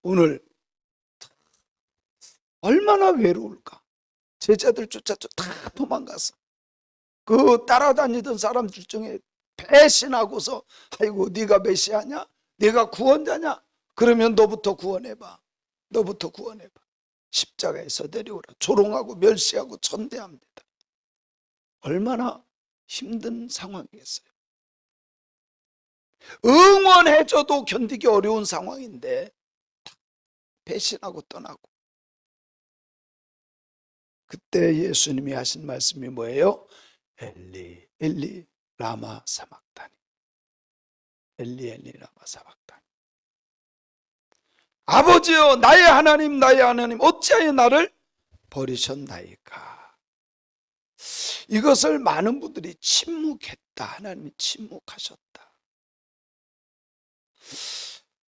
오늘 얼마나 외로울까. 제자들 쫓아 다 도망가서 그 따라다니던 사람들 중에 배신하고서 아이고 네가 메시아냐? 네가 구원자냐? 그러면 너부터 구원해봐. 너부터 구원해봐. 십자가에서 내려오라. 조롱하고 멸시하고 천대합니다. 얼마나 힘든 상황이겠어요. 응원해줘도 견디기 어려운 상황인데 배신하고 떠나고. 그때 예수님이 하신 말씀이 뭐예요? 엘리 엘리 라마 사막다니. 엘리 엘리 라마 사막다니. 아버지여 나의 하나님 어찌하여 나를 버리셨나이까. 이것을 많은 분들이 침묵했다. 하나님이 침묵하셨다.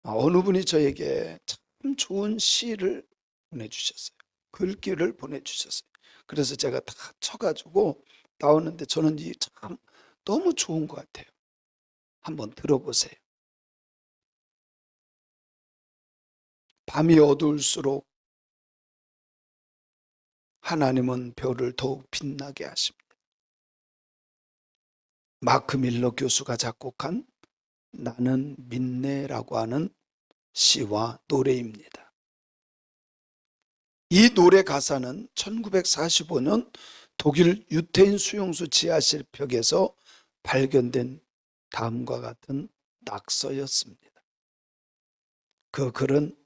어느 분이 저에게 참 좋은 시를 보내주셨어요. 글귀를 보내주셨어요. 그래서 제가 다 쳐가지고 나오는데 저는 이 참 너무 좋은 것 같아요. 한번 들어보세요. 밤이 어두울수록 하나님은 별을 더욱 빛나게 하십니다. 마크 밀러 교수가 작곡한 나는 믿네라고 하는 시와 노래입니다. 이 노래 가사는 1945년 독일 유태인 수용소 지하실 벽에서 발견된 다음과 같은 낙서였습니다. 그 글은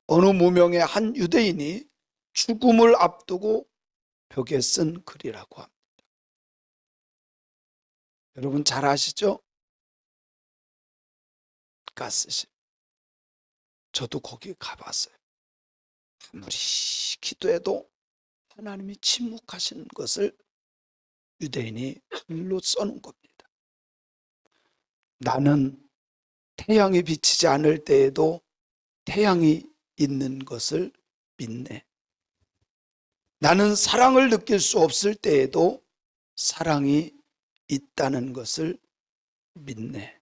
어느 무명의 한 유대인이 죽음을 앞두고 벽에 쓴 글이라고 합니다. 여러분 잘 아시죠? 가스실. 저도 거기 가봤어요. 아무리 기도해도 하나님이 침묵하시는 것을 유대인이 글로 써놓은 겁니다. 나는 태양이 비치지 않을 때에도 태양이 있는 것을 믿네. 나는 사랑을 느낄 수 없을 때에도 사랑이 있다는 것을 믿네.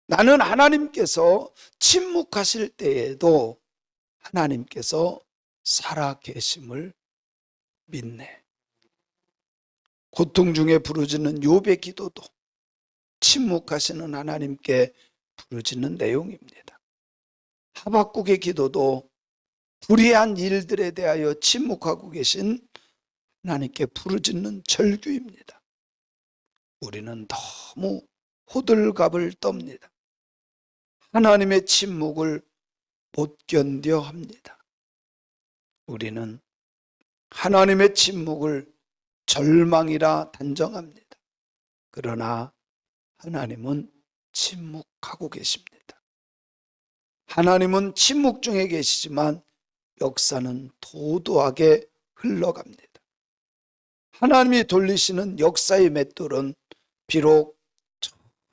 나는 하나님께서 침묵하실 때에도 하나님께서 살아 계심을 믿네. 고통 중에 부르짖는 욥의 기도도 침묵하시는 하나님께 부르짖는 내용입니다. 하박국의 기도도 불의한 일들에 대하여 침묵하고 계신 하나님께 부르짖는 절규입니다. 우리는 너무 호들갑을 떱니다. 하나님의 침묵을 못 견뎌 합니다. 우리는 하나님의 침묵을 절망이라 단정합니다. 그러나 하나님은 침묵하고 계십니다. 하나님은 침묵 중에 계시지만 역사는 도도하게 흘러갑니다. 하나님이 돌리시는 역사의 맷돌은 비록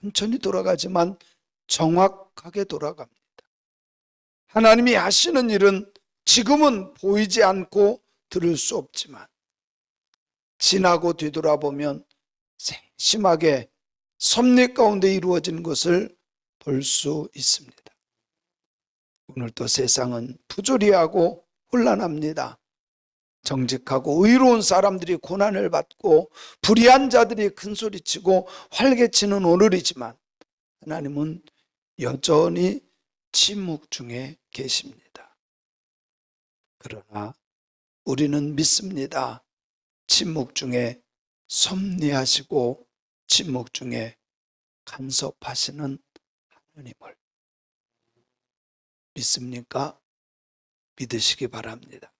천천히 돌아가지만 정확하게 돌아갑니다. 하나님이 하시는 일은 지금은 보이지 않고 들을 수 없지만 지나고 뒤돌아보면 세심하게 섭리 가운데 이루어진 것을 볼 수 있습니다. 오늘도 세상은 부조리하고 혼란합니다. 정직하고 의로운 사람들이 고난을 받고 불의한 자들이 큰소리치고 활개치는 오늘이지만 하나님은 여전히 침묵 중에 계십니다. 그러나 우리는 믿습니다. 침묵 중에 섭리하시고 침묵 중에 간섭하시는 하나님을 믿습니까? 믿으시기 바랍니다.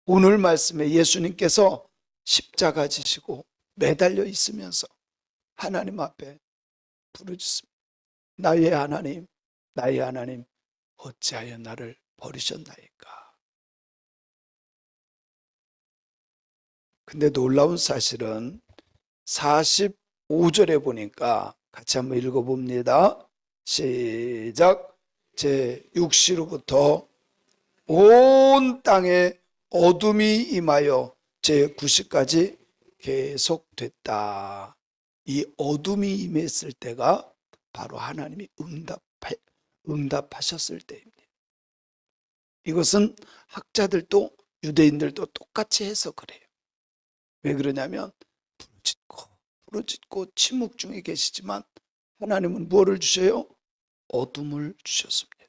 오늘 말씀에 예수님께서 십자가 지시고 매달려 있으면서 하나님 앞에 부르짖습니다. 나의 하나님 어찌하여 나를 버리셨나이까. 근데 놀라운 사실은 45절에 보니까 같이 한번 읽어봅니다. 시작. 제6시로부터 온 땅에 어둠이 임하여 제9시까지 계속됐다. 이 어둠이 임했을 때가 바로 하나님이 응답하셨을 때입니다. 이것은 학자들도 유대인들도 똑같이 해서 그래요. 왜 그러냐면 부르짖고 침묵 중에 계시지만 하나님은 무엇을 주셔요? 어둠을 주셨습니다.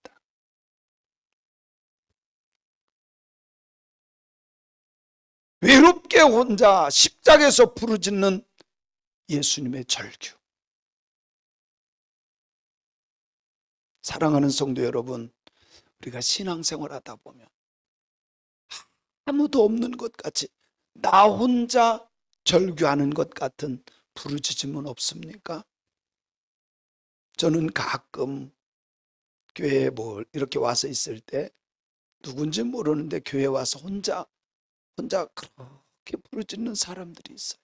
외롭게 혼자 십자가에서 부르짖는 예수님의 절규. 사랑하는 성도 여러분, 우리가 신앙생활 하다 보면 아무도 없는 것 같이 나 혼자 절규하는 것 같은 부르짖음은 없습니까? 저는 가끔 교회에 이렇게 와서 있을 때 누군지 모르는데 교회에 와서 혼자 그렇게 부르짖는 사람들이 있어요.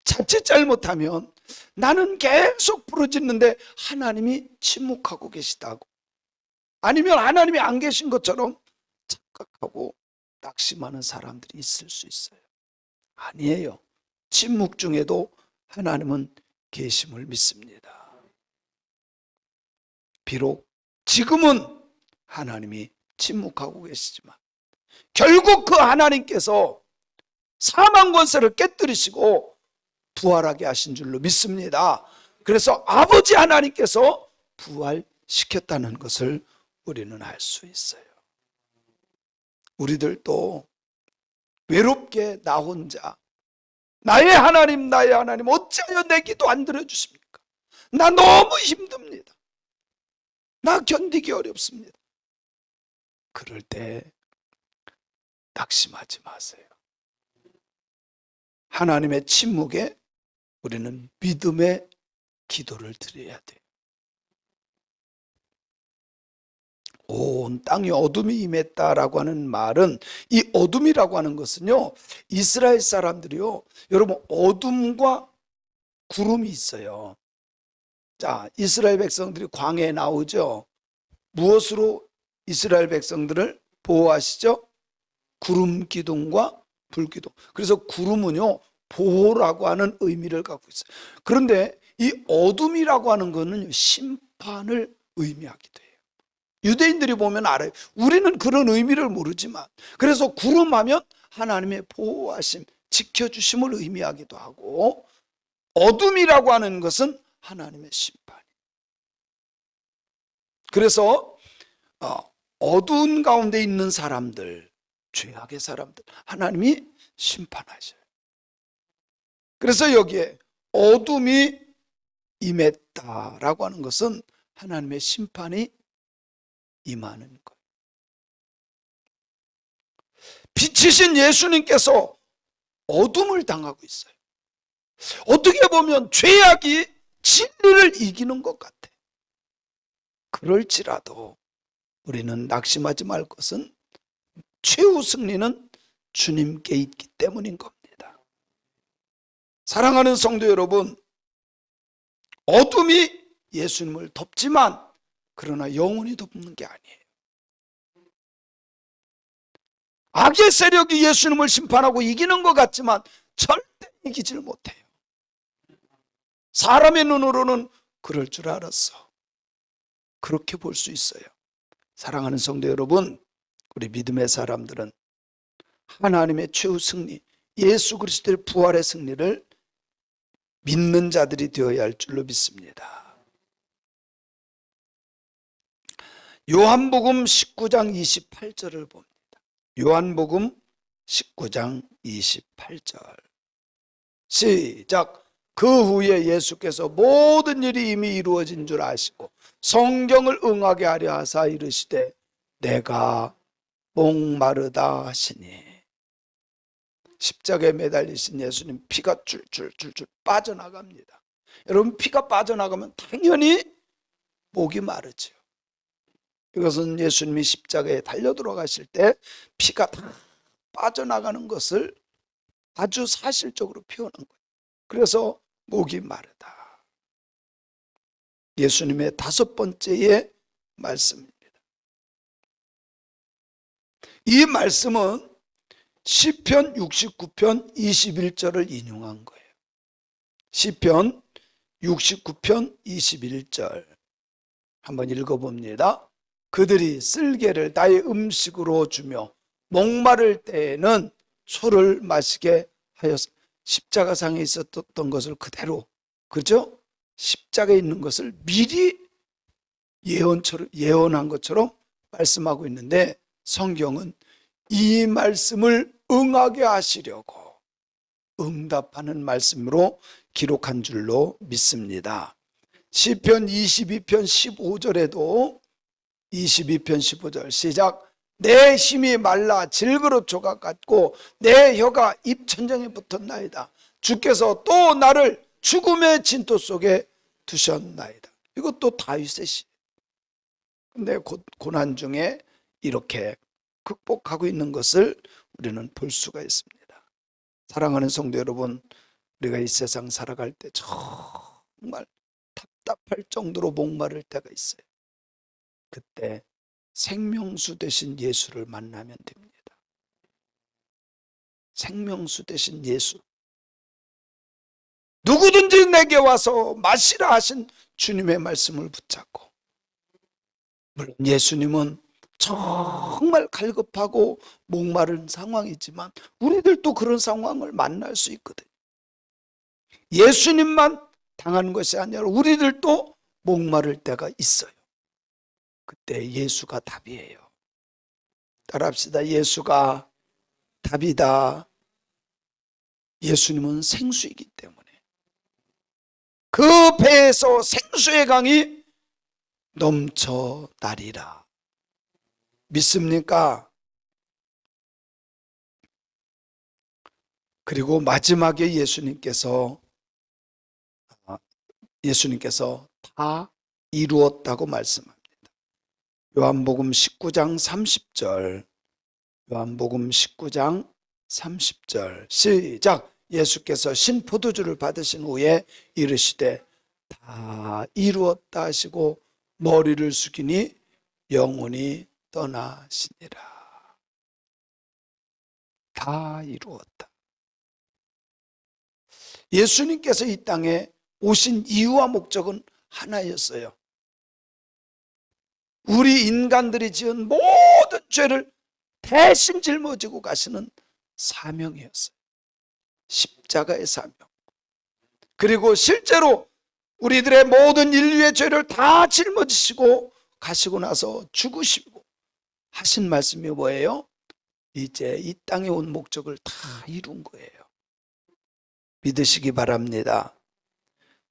자칫 잘못하면 나는 계속 부르짖는데 하나님이 침묵하고 계시다고, 아니면 하나님이 안 계신 것처럼 착각하고 낙심하는 사람들이 있을 수 있어요. 아니에요. 침묵 중에도 하나님은 계심을 믿습니다. 비록 지금은 하나님이 침묵하고 계시지만 결국 그 하나님께서 사망 권세를 깨뜨리시고 부활하게 하신 줄로 믿습니다. 그래서 아버지 하나님께서 부활시켰다는 것을 우리는 알 수 있어요. 우리들도 외롭게 나 혼자 나의 하나님 어찌하여 내 기도 안 들어주십니까? 나 너무 힘듭니다. 나 견디기 어렵습니다. 그럴 때 낙심하지 마세요. 하나님의 침묵에 우리는 믿음의 기도를 드려야 돼요. 온 땅이 어둠이 임했다라고 하는 말은, 이 어둠이라고 하는 것은요, 이스라엘 사람들이요, 여러분, 어둠과 구름이 있어요. 자, 이스라엘 백성들이 광야에 나오죠. 무엇으로 이스라엘 백성들을 보호하시죠? 구름 기둥과 불 기둥. 그래서 구름은요, 보호라고 하는 의미를 갖고 있어요. 그런데 이 어둠이라고 하는 것은 심판을 의미하기도 해요. 유대인들이 보면 알아요. 우리는 그런 의미를 모르지만, 그래서 구름하면 하나님의 보호하심, 지켜주심을 의미하기도 하고, 어둠이라고 하는 것은 하나님의 심판. 그래서 어두운 가운데 있는 사람들, 죄악의 사람들, 하나님이 심판하셔요. 그래서 여기에 어둠이 임했다라고 하는 것은 하나님의 심판이 임하는 거예요. 빛이신 예수님께서 어둠을 당하고 있어요. 어떻게 보면 죄악이 진리를 이기는 것 같아. 그럴지라도 우리는 낙심하지 말 것은 최후 승리는 주님께 있기 때문인 겁니다. 사랑하는 성도 여러분, 어둠이 예수님을 덮지만 그러나 영원히 덮는 게 아니에요. 악의 세력이 예수님을 심판하고 이기는 것 같지만 절대 이기질 못해요. 사람의 눈으로는 그럴 줄 알았어. 그렇게 볼 수 있어요. 사랑하는 성도 여러분, 우리 믿음의 사람들은 하나님의 최후 승리, 예수 그리스도의 부활의 승리를 믿는 자들이 되어야 할 줄로 믿습니다. 요한복음 19장 28절을 봅니다. 요한복음 19장 28절 시작. 그 후에 예수께서 모든 일이 이미 이루어진 줄 아시고 성경을 응하게 하려 하사 이르시되 내가 목마르다 하시니. 십자가에 매달리신 예수님 피가 줄줄줄줄 빠져나갑니다. 여러분, 피가 빠져나가면 당연히 목이 마르죠. 이것은 예수님이 십자가에 달려 들어가실 때 피가 다 빠져나가는 것을 아주 사실적으로 표현한 거예요. 그래서 목이 마르다. 예수님의 5번째의 말씀입니다. 이 말씀은 시편 69편 21절을 인용한 거예요. 시편 69편 21절 한번 읽어봅니다. 그들이 쓸개를 나의 음식으로 주며 목마를 때에는 소를 마시게 하였어. 십자가상에 있었던 것을 그대로, 그죠? 십자가에 있는 것을 미리 예언한 것처럼 말씀하고 있는데, 성경은 이 말씀을 응하게 하시려고 응답하는 말씀으로 기록한 줄로 믿습니다. 시편 22편 15절에도 22편 15절 시작. 내 힘이 말라 질그릇 조각 같고 내 혀가 입천장에 붙었나이다. 주께서 또 나를 죽음의 진토 속에 두셨나이다. 이것도 다윗의 시. 근데 고난 중에 이렇게 극복하고 있는 것을 우리는 볼 수가 있습니다. 사랑하는 성도 여러분, 우리가 이 세상 살아갈 때 정말 답답할 정도로 목마를 때가 있어요. 그때 생명수 되신 예수를 만나면 됩니다. 생명수 되신 예수. 누구든지 내게 와서 마시라 하신 주님의 말씀을 붙잡고, 물론 예수님은 정말 갈급하고 목마른 상황이지만 우리들도 그런 상황을 만날 수 있거든요. 예수님만 당하는 것이 아니라 우리들도 목마를 때가 있어요. 그때 예수가 답이에요. 따라합시다. 예수가 답이다. 예수님은 생수이기 때문에 그 배에서 생수의 강이 넘쳐나리라. 믿습니까? 그리고 마지막에 예수님께서 다 이루었다고 말씀합니다. 요한복음 19장 30절, 요한복음 19장 30절 시작. 예수께서 신포도주를 받으신 후에 이르시되 다 이루었다 하시고 머리를 숙이니 영혼이 떠나시니라. 다 이루었다. 예수님께서 이 땅에 오신 이유와 목적은 하나였어요. 우리 인간들이 지은 모든 죄를 대신 짊어지고 가시는 사명이었어요. 십자가의 사명. 그리고 실제로 우리들의 모든 인류의 죄를 다 짊어지시고 가시고 나서 죽으시고 하신 말씀이 뭐예요? 이제 이 땅에 온 목적을 다 이룬 거예요. 믿으시기 바랍니다.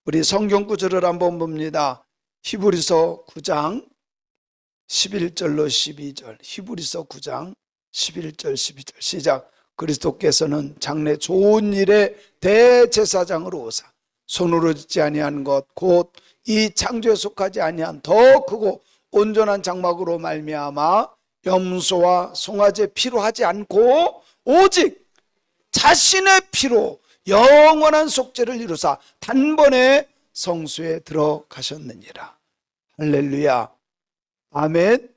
우리 성경 구절을 한번 봅니다. 히브리서 9장 11절로 12절. 히브리서 9장 11절 12절 시작. 그리스도께서는 장래 좋은 일의 대제사장으로 오사 손으로 짓지 아니한 것 곧 이 창조에 속하지 아니한 더 크고 온전한 장막으로 말미암아 염소와 송아지의 피로 하지 않고 오직 자신의 피로 영원한 속죄를 이루사 단번에 성수에 들어가셨느니라. 할렐루야. 아멘.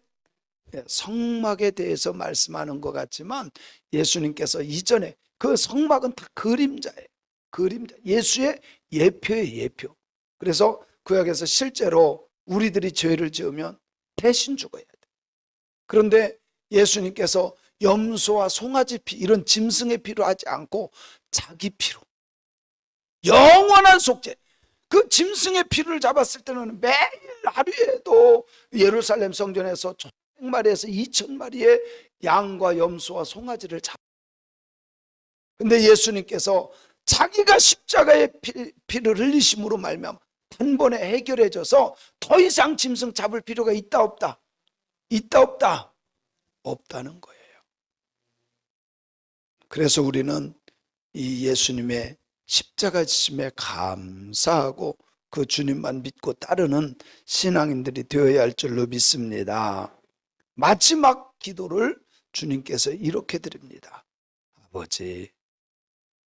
성막에 대해서 말씀하는 것 같지만 예수님께서 이전에 그 성막은 다 그림자예요. 그림자. 예수의 예표예요. 예표. 그래서 구약에서 실제로 우리들이 죄를 지으면 대신 죽어야 돼. 그런데 예수님께서 염소와 송아지 피, 이런 짐승의 피로 하지 않고 자기 피로 영원한 속죄. 그 짐승의 피를 잡았을 때는 매일 하루에도 예루살렘 성전에서 100마리에서 2000마리의 양과 염소와 송아지를 잡. 근데 예수님께서 자기가 십자가의 피를 흘리심으로 말미암아 단번에 해결해져서 더 이상 짐승 잡을 필요가 있다 없다? 있다 없다? 없다는 거예요. 그래서 우리는 이 예수님의 십자가 지심에 감사하고 그 주님만 믿고 따르는 신앙인들이 되어야 할 줄로 믿습니다. 마지막 기도를 주님께서 이렇게 드립니다. 아버지,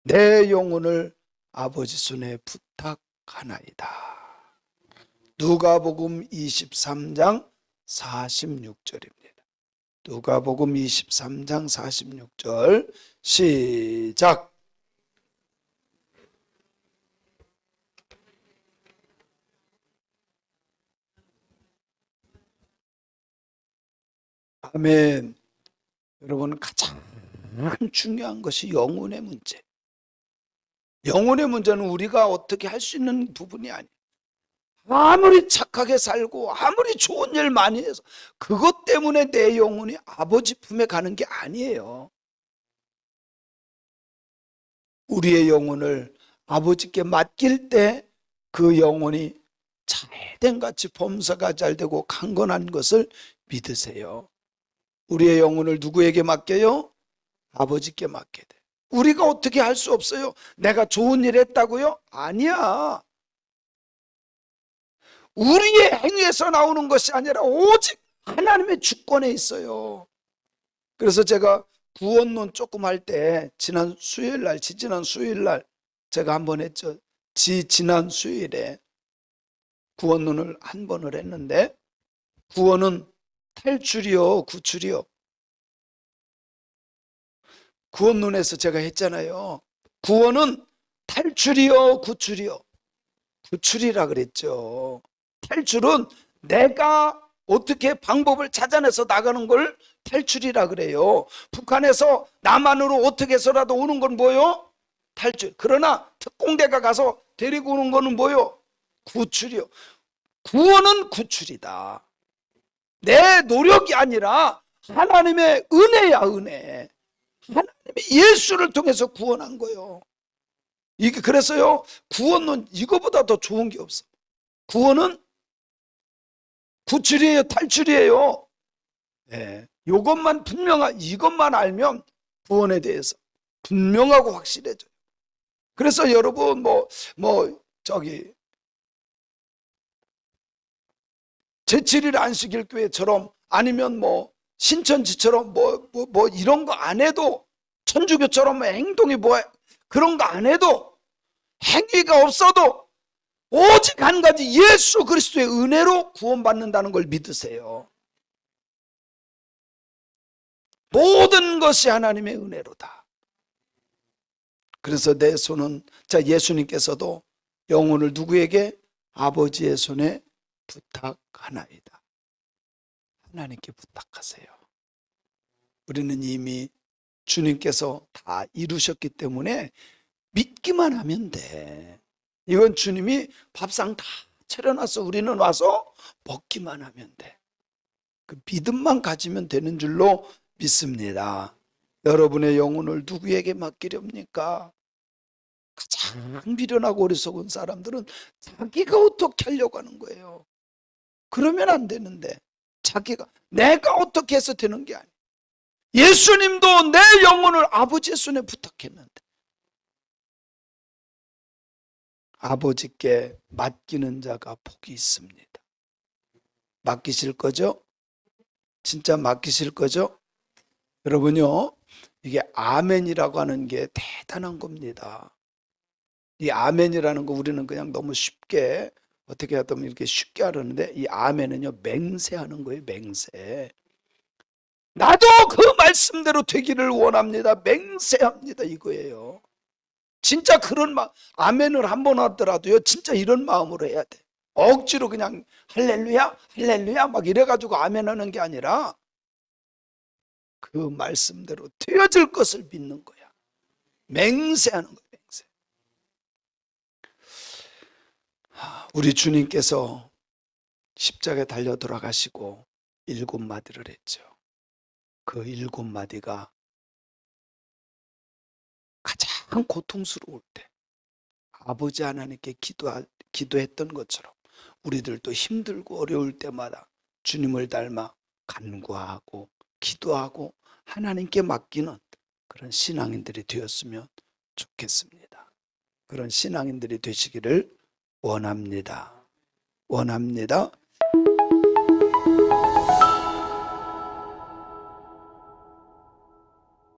내 영혼을 아버지 손에 부탁하나이다. 누가복음 23장 46절입니다. 누가복음 23장 46절 시작. 아멘. 여러분, 가장 중요한 것이 영혼의 문제. 영혼의 문제는 우리가 어떻게 할 수 있는 부분이 아니에요. 아무리 착하게 살고 아무리 좋은 일 많이 해서 그것 때문에 내 영혼이 아버지 품에 가는 게 아니에요. 우리의 영혼을 아버지께 맡길 때 그 영혼이 잘된 같이 범사가 잘 되고 강건한 것을 믿으세요. 우리의 영혼을 누구에게 맡겨요? 아버지께 맡게 돼. 우리가 어떻게 할 수 없어요. 내가 좋은 일 했다고요? 아니야. 우리의 행위에서 나오는 것이 아니라 오직 하나님의 주권에 있어요. 그래서 제가 구원론 조금 할 때 지난 수요일 날 제가 한번 했죠. 지난 수요일에 구원론을 한 번을 했는데, 구원은 탈출이요, 구출이요. 구원론에서 제가 했잖아요. 구원은 탈출이요, 구출이요. 구출이라 그랬죠. 탈출은 내가 어떻게 방법을 찾아내서 나가는 걸 탈출이라 그래요. 북한에서 남한으로 어떻게 해서라도 오는 건 뭐요? 탈출. 그러나 특공대가 가서 데리고 오는 거는 뭐요? 구출이요. 구원은 구출이다. 내 노력이 아니라 하나님의 은혜야, 은혜. 하나님의 예수를 통해서 구원한 거예요. 이게 그래서요, 구원은 이거보다 더 좋은 게 없어. 구원은 구출이에요, 탈출이에요. 네. 이것만 알면 구원에 대해서 분명하고 확실해져요. 그래서 여러분, 제7일 안식일 교회처럼 아니면 신천지처럼 이런 거 안 해도, 천주교처럼 행동이 그런 거 안 해도, 행위가 없어도 오직 한 가지 예수 그리스도의 은혜로 구원받는다는 걸 믿으세요. 모든 것이 하나님의 은혜로다. 그래서 내 손은, 예수님께서도 영혼을 누구에게? 아버지의 손에 부탁하나이다. 하나님께 부탁하세요. 우리는 이미 주님께서 다 이루셨기 때문에 믿기만 하면 돼. 이건 주님이 밥상 다 차려놔서 우리는 와서 먹기만 하면 돼. 그 믿음만 가지면 되는 줄로 믿습니다. 여러분의 영혼을 누구에게 맡기렵니까? 가장 미련하고 어리석은 사람들은 자기가 어떻게 하려고 하는 거예요. 그러면 안 되는데, 내가 어떻게 해서 되는 게 아니에요. 예수님도 내 영혼을 아버지의 손에 부탁했는데, 아버지께 맡기는 자가 복이 있습니다. 맡기실 거죠? 진짜 맡기실 거죠? 여러분요, 이게 아멘이라고 하는 게 대단한 겁니다. 이 아멘이라는 거 우리는 그냥 너무 쉽게, 어떻게 하든 이렇게 쉽게 하려는데, 이 아멘은요, 맹세하는 거예요. 맹세. 나도 그 말씀대로 되기를 원합니다. 맹세합니다. 이거예요. 진짜 그런 아멘을 한 번 하더라도요, 진짜 이런 마음으로 해야 돼. 억지로 그냥 할렐루야 할렐루야 막 이래가지고 아멘 하는 게 아니라 그 말씀대로 되어질 것을 믿는 거야. 맹세하는 거야. 맹세. 우리 주님께서 십자가에 달려 돌아가시고 7마디를 했죠. 그 7마디가 가장 고통스러울 때 아버지 하나님께 기도했던 것처럼 우리들도 힘들고 어려울 때마다 주님을 닮아 간구하고 기도하고 하나님께 맡기는 그런 신앙인들이 되었으면 좋겠습니다. 그런 신앙인들이 되시기를 원합니다.